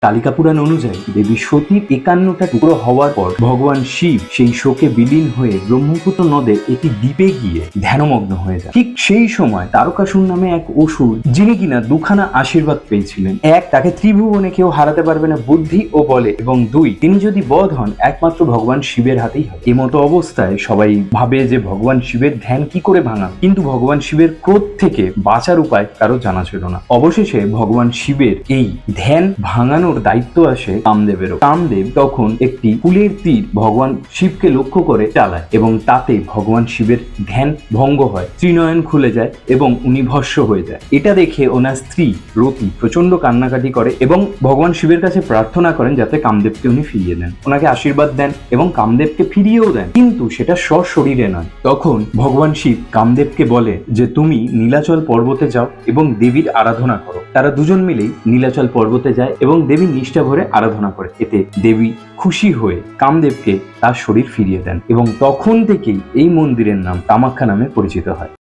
কালিকা পুরাণ অনুযায়ী দেবী সতীর 51টা টুকরো হওয়ার পর ভগবান শিব সেই শোকে বিলীন হয়ে ব্রহ্মপুত্র নদের একটি দ্বীপে গিয়ে ধ্যানমগ্ন হয়ে যায়। ঠিক সেই সময় তারকাসুর নামে এক অসুর, যিনি কিনা দুখানা আশীর্বাদ পেয়েছিলেন। এক, তাকে ত্রিভুবনে কেউ হারাতে পারবে না বুদ্ধি ও বলে, এবং দুই, তিনি যদি বধ হন একমাত্র ভগবান শিবের হাতেই হয়। এমতো অবস্থায় সবাই ভাবে যে ভগবান শিবের ধ্যান কি করে ভাঙা, কিন্তু ভগবান শিবের ক্রোধ থেকে বাঁচার উপায় কারো জানা ছিল না। অবশেষে ভগবান শিবের এই ধ্যান ভাঙানোর দায়িত্ব আসে কামদেবেরও। কামদেব তখন একটি ফুলের তীর ভগবান শিবকে লক্ষ্য করে চালায় এবং তাতে ভগবান শিবের ধ্যান ভঙ্গ হয়, ত্রিনয়ন খুলে যায় এবং উনি ভস্ম হয়ে যায়। এটা দেখে ওনার স্ত্রী রতি প্রচন্ড কান্নাকাটি করে এবং ভগবান শিবের কাছে প্রার্থনা করেন যাতে কামদেবকে উনি ফিরিয়ে দেন। ওনাকে আশীর্বাদ দেন এবং কামদেবকে ফিরিয়েও দেন, কিন্তু সেটা সশরীরে নয়। তখন ভগবান শিব কামদেবকে বলে যে তুমি নীলাচল পর্বতে যাও এবং দেবীর আরাধনা করো। তারা দুজন মিলেই নীলাচল পর্বতে যায় এবং দেবীর নিষ্ঠা ভরে আরাধনা করে। এতে দেবী খুশি হয়ে কামদেবকে তার শরীর ফিরিয়ে দেন এবং তখন থেকেই এই মন্দিরের নাম কামাখ্যা নামে পরিচিত হয়।